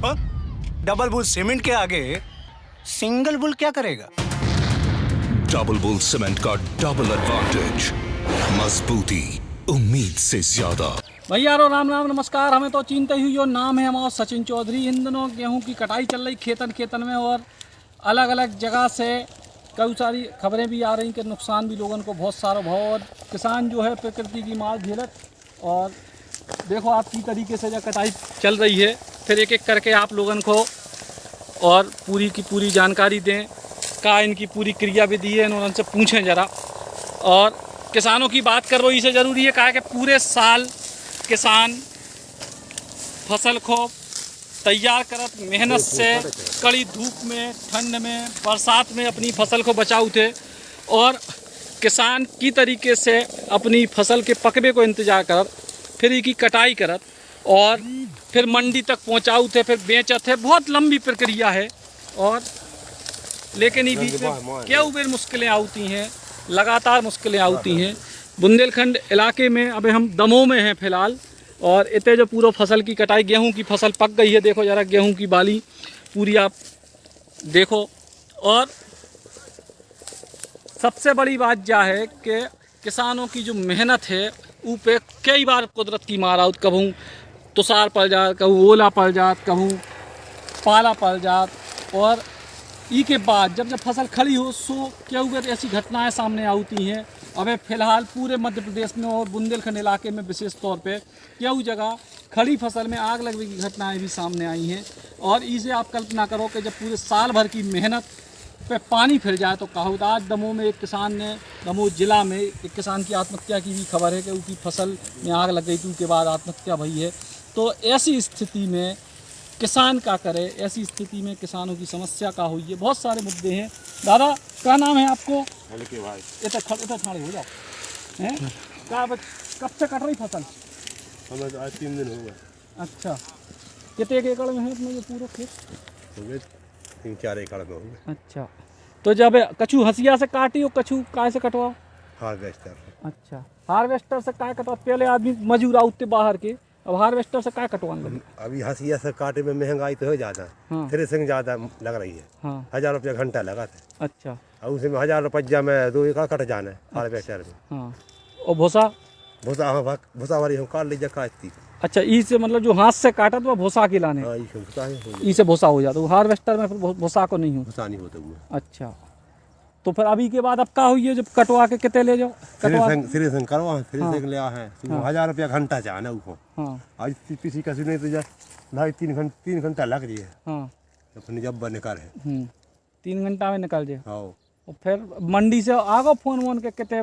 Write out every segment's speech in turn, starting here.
Double bull cement के आगे single bull क्या करेगा? डबल बुल सीमेंट का डबल एडवांटेज, मजबूती उम्मीद से ज्यादा। भैया राम राम नमस्कार। हमें तो चिंता ही जो नाम है हमारा सचिन चौधरी। इन दिनों गेहूं की कटाई चल रही खेतन में, और अलग अलग जगह से कई सारी खबरें भी आ रही कि नुकसान भी लोगों को बहुत सारा भाव, और किसान जो है प्रकृति की मार झेलत। और देखो आप की तरीके से जब कटाई चल रही है, फिर एक एक करके आप लोगों को और पूरी की पूरी जानकारी दें, का इनकी पूरी क्रिया विधि है, उनसे पूछें ज़रा। और किसानों की बात कर रही से ज़रूरी है कहा कि पूरे साल किसान फसल को तैयार करत मेहनत से कड़ी धूप में, ठंड में, बरसात में अपनी फसल को बचाऊ थे, और किसान की तरीके से अपनी फसल के पकवे को इंतजार करत, फिर इसकी कटाई करत और फिर मंडी तक पहुंचाऊ थे, फिर बेचत थे। बहुत लंबी प्रक्रिया है। और लेकिन ये बीच में क्या उबेर मुश्किलें आती हैं, लगातार मुश्किलें आती हैं। बुंदेलखंड इलाके में अभी हम दमोह में हैं फ़िलहाल, और इतने जो पूरा फसल की कटाई, गेहूं की फसल पक गई है। देखो ज़रा गेहूं की बाली पूरी आप देखो। और सबसे बड़ी बात यह है कि किसानों की जो मेहनत है ऊ पे कई बार कुदरत की मार आउत। कभी तुषार पड़ जात, कभी ओला पड़ जात, कभी पाला पड़ जात। और ई के बाद जब फसल खड़ी हो सो क्या हुआ ऐसी घटनाएं सामने आती हैं। अबे फ़िलहाल पूरे मध्य प्रदेश में और बुंदेलखंड इलाके में विशेष तौर पे क्या जगह खड़ी फसल में आग लगने की घटनाएं भी सामने आई हैं। और इसे आप कल्पना करो कि जब पूरे साल भर की मेहनत पे पानी फिर जाए तो कहो। आज दमोह में एक किसान ने, दमोह जिला में एक किसान की आत्महत्या की भी खबर है कि उनकी फसल में आग लग गई थी, उसके बाद आत्महत्या भई है। तो ऐसी स्थिति में किसान क्या करे, ऐसी स्थिति में किसानों की समस्या क्या हुई है, बहुत सारे मुद्दे हैं। दादा क्या नाम है आपको? हल्के भाई इतना ठाड़े हो जाओ हैं। क्या कब से कट रही फसल? हमें तो आज 3 दिन हो गए। अच्छा, कितने एकड़ में है अपने ये पूरा खेत? हो गए 3-4 एकड़ में हो गए। अच्छा, तो जब कछू हसिया से काटी हो, कछू काय से कटवाओ? हार्वेस्टर। अच्छा, हार्वेस्टर से काय कटवा? पहले आदमी मजूर आउते बाहर के, अब हार्वेस्टर से काय कटवाने? अभी हसिया से काटे में महंगाई तो हो ज़्यादा, थ्रेसिंग ज़्यादा लग रही है। हाँ। 1000 रुपया घंटा लगा था। अच्छा, और उसी में 1000 रुपया में 2 एकड़ कट जाना है हार्वेस्टर में। हाँ। और भूसा? भूसा वाली हम काट लीजिए काटती। अच्छा, ई से मतलब जो हाथ से काटा तो भूसा के लाने? हाँ, भूसा ई से भूसा हो जाता, हार्वेस्टर में फिर भूसा को नहीं हो? भूसा नहीं होता हुआ। अच्छा, तो फिर अभी के बाद अब क्या हुई है जब कटवा के कितने ले जाओ? थ्रेसिंग करवा, थ्रेसिंग ले है 1000 रुपया घंटा जाना उसको। हाँ। आज किसी का सुने तो 2.5-3 घंटा लग रही है। हाँ, अपनी जब निकाल है 3 घंटा में निकल जाए। हाँ। और फिर मंडी से आगो फोन वोन के कितने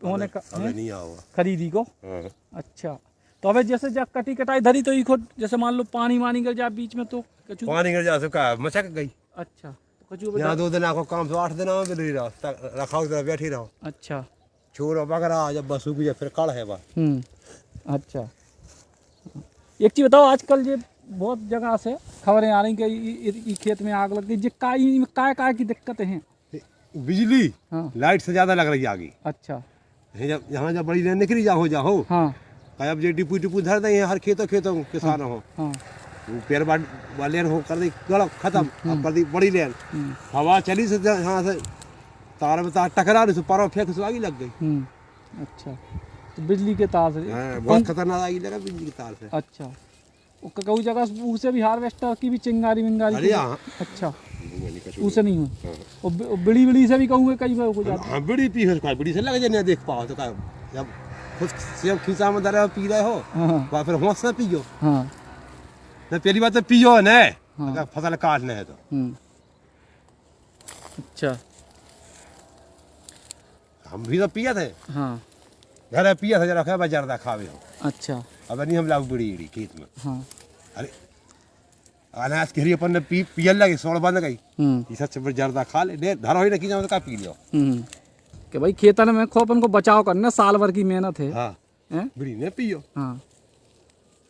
होने का नहीं आओ खरीदी को? हाँ। अच्छा, तो अबे जैसे जब कटी कटाई धरी तो ई खुद जैसे मान लो पानी वानी गिर जाए बीच में तो कचू? पानी गिर जा सका मचक गई। अच्छा, तो कचू यहाँ 2 दिन आपको काम तो 8 दिन में भी रहो, रखाओ तो बैठी रहो। अच्छा, छोरो वगैरह जब बस सूख जाए फिर कड़ है बा। अच्छा, एक चीज़ बताओ, आजकल ये बहुत जगह से खबरें आ रही कि खेत में आग लग गई, जे काय की दिक्कतें हैं? बिजली हाँ। लाइट से ज्यादा लग रही आगे। अच्छा, जब यहाँ जब बड़ी लाइन निकली जाओ हाँ। अब जे डिपू धर दे हर खेतों किसान हो। हाँ। पेड़ लेन हो कर दी गड़क खत्म, अब कर दी बड़ी लेन। हवा चली से यहाँ से तार में तार टकरा रही, पारो फेंक से आगे लग गई। अच्छा, तो बिजली के तार से? हाँ, बहुत खतरनाक आगे लगा बिजली के तार से। अच्छा, कई जगह उसे भी हार्वेस्टर की भी चिंगारी मिंगारी? अरे हाँ। अच्छा, उसे नहीं हो? और बिड़ी से भी कहूँगा कई बार हो जाता? हाँ, बिड़ी पी है, बिड़ी से लग जाए नहीं देख पाओ तो क्या जब खुद सेब खींचा में दर पी रहे हो। हाँ। फिर होश से पियो। हाँ। न पहली बात तो पियो न। हाँ। अगर फसल काटने है तो। अच्छा, हम भी तो पिए थे। हाँ। घर पिया था जरा खा जर्दा खावे हो। अच्छा, अब नहीं हम लाऊ बिड़ी खेत में। हाँ। अरे अनाज के अपन ने पियल लगी, सोड़ बंद गई। ये सब जर्दा खा ले, धरो ही रखी जाओ तो का पी लियो। कि भाई खेतन में खोपन को बचाव करना, साल भर की मेहनत है। हाँ। बिड़ी ने पियो। हाँ।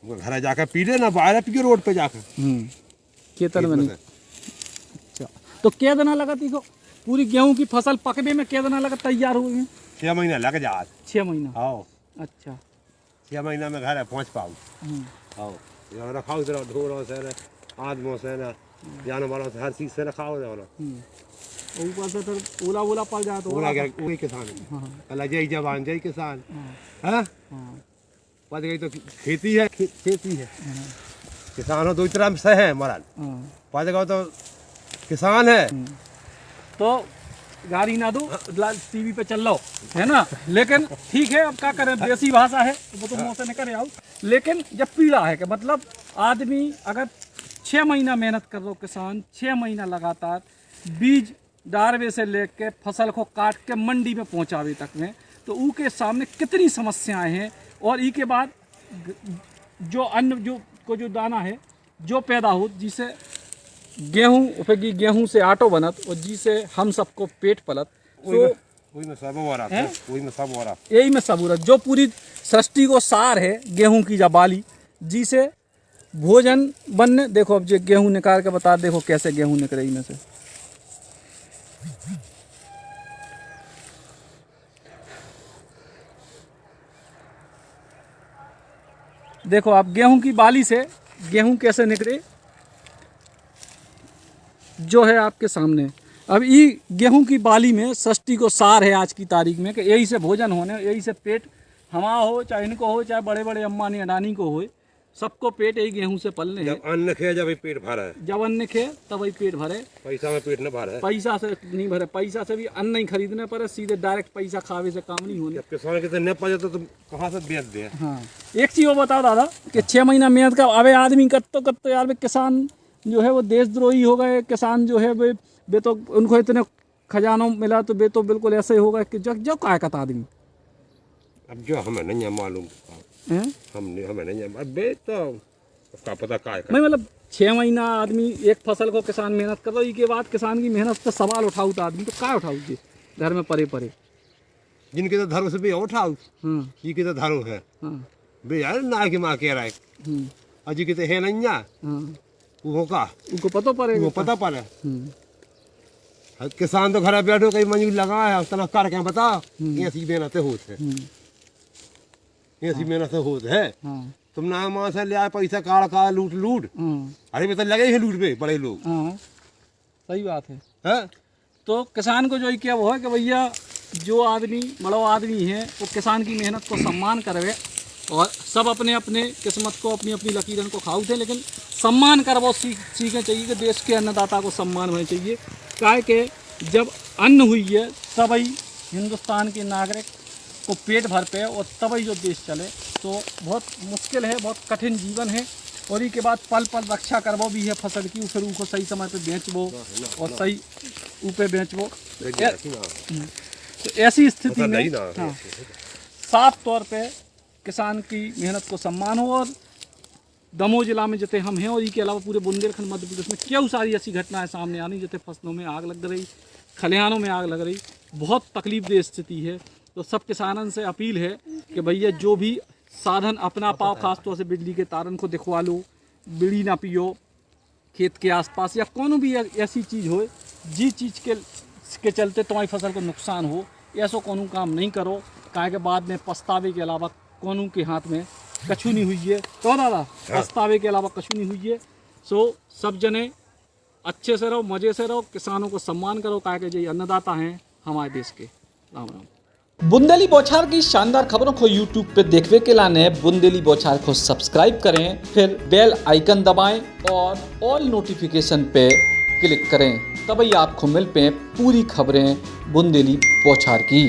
घर जाकर पी ले ना, बाहर पियो रोड पे जाकर। खेतन में नहीं। अच्छा, तो क्या दिन लगा थी को पूरी गेहूं की फसल पकने में? क्या दिन लगा तैयार हुई है? 6 महीना लग जा। 6 महीना? आओ। अच्छा, 6 महीना में घर पहुँच पाऊ। आओ, रखाओ धो रहो सर, आदमियों से ना जानवरों से हर चीज से ना खाओ जाओ और ऊपर से फिर ओला ओला पड़ जाए तो पूरा क्या कोई किसान अल्लाह जय जवान जय किसान है पता गई तो खेती है खेती है किसानों दो तरह से है मरल पता गया तो किसान है तो गाड़ी ना दो टीवी पे चल लो है ना। लेकिन ठीक है, अब क्या करें, देसी भाषा है वो तो मुँह से निकल आओ। लेकिन जब पीड़ा है कि मतलब आदमी अगर 6 महीना मेहनत कर लो, किसान 6 महीना लगातार बीज डारवे से लेके फसल को काट के मंडी में पहुंचावे तक में, तो उनके सामने कितनी समस्याएं हैं। और ई के बाद जो अन्न जो दाना है जो पैदा हो, जिसे गेहूँ उपयोगी, गेहूँ से आटो बनत और जिसे हम सबको पेट पलत, तो वही में सब हो रहा है, वही में सब हो रहा, यही में सब हो रहा, जो पूरी सृष्टि को सार है गेहूँ की जबाली, जिसे भोजन बनने। देखो अब जो गेहूँ निकाल के बता, देखो कैसे गेहूँ निकले इनमें से। देखो आप गेहूं की बाली से गेहूं कैसे निकले, जो है आपके सामने। अब ये गेहूं की बाली में सृष्टि को सार है आज की तारीख में कि यही से भोजन होने, यही से पेट हमारा हो, चाहे इनको हो, चाहे बड़े बड़े अम्बानी अडानी को हो, सबको पेट यही गेहूं से पलने हैं। जब अन्न खे जब पेट भरा है, जब अन्न खे तब वही पेट भरे। पैसा में पेट न भरा है, पैसा से नहीं भरे, पैसा से भी अन्न नहीं खरीदने पर, सीधे डायरेक्ट पैसा खावे से काम नहीं होने। जब किसान के न पा जाता तो कहाँ से बेच दे। हाँ, एक चीज़ वो बताओ दादा कि 6 महीना मेहनत का अबे आदमी करते यार, वे किसान जो है वो देशद्रोही हो गए। किसान जो है वे तो उनको इतने खजानों मिला तो वे तो बिल्कुल ऐसे होगा कि जो काय का आदमी। अब जो हमें नहीं मालूम, हमें नहीं, अब तो का पता काय का। मैं मतलब 6 महीना आदमी एक फसल को किसान मेहनत कर रहा है, इसके बाद किसान की मेहनत पर सवाल उठाऊ तो आदमी तो क्या उठाऊ जी घर में परे परे, जिनके तो धर्म से भी उठाऊ, ये की तो धर्म है बे यार ना की माँ कह रहा है अजी की तो है नहीं या वो का उनको पता पड़ेगा, वो पता पड़े। किसान तो घर बैठो कहीं मजूर लगा है तना कर के बता, ऐसी मेहनत होती है, ऐसी मेहनत होती है। तुम ना वहाँ से ले आए पैसा काड़ लूट अरे में तो लगे ही लूट पे बड़े लोग। सही बात है। तो किसान को जो क्या वो है कि भैया जो आदमी बड़ा आदमी है वो किसान की मेहनत को सम्मान करे, और सब अपने अपने किस्मत को अपनी अपनी लकीरन को खाऊ थे, लेकिन सम्मान कर वो सीखना चाहिए कि देश के अन्नदाता को सम्मान होना चाहिए। क्या कि जब अन्न हुई है तब ही हिंदुस्तान के नागरिक को पेट भर पे और तब ही जो देश चले। तो बहुत मुश्किल है, बहुत कठिन जीवन है, और इसके बाद पल पल रक्षा करवो भी है फसल की, फिर उनको सही समय पे बेचबो और सही ऊपर बेचबो। तो ऐसी स्थिति में साफ तौर पे किसान की मेहनत को सम्मान हो। और दमोह जिला में जते हम हैं और इसके अलावा पूरे बुंदेलखंड मध्य प्रदेश में क्यों सारी ऐसी घटनाएं सामने आनी, जते फसलों में आग लग रही, खलिहानों में आग लग रही, बहुत तकलीफदेह स्थिति है। तो सब किसानों से अपील है कि भैया जो भी साधन अपना पाओ, खासतौर से बिजली के तारन को दिखवा लो, बीड़ी ना पियो खेत के आसपास, या कोनो भी ऐसी चीज़ हो जिस चीज़ के चलते तुम्हारी फसल को नुकसान हो, ऐसा कोनो काम नहीं करो, काहे के बाद में पछतावे के अलावा कानून के हाथ में कछु नहीं हुई है। तो दादा पछतावे के अलावा कछु नहीं हुई है। सो सब जने अच्छे से रहो, मज़े से रहो, किसानों को सम्मान करो, काहे के जो अन्नदाता हैं हमारे देश के। राम राम। बुंदेली बौछार की शानदार खबरों को YouTube पे देखने के लिए बुंदेली बौछार को सब्सक्राइब करें, फिर बेल आइकन दबाएं और ऑल नोटिफिकेशन पे क्लिक करें, तभी आपको मिल पे पूरी खबरें बुंदेली बौछार की।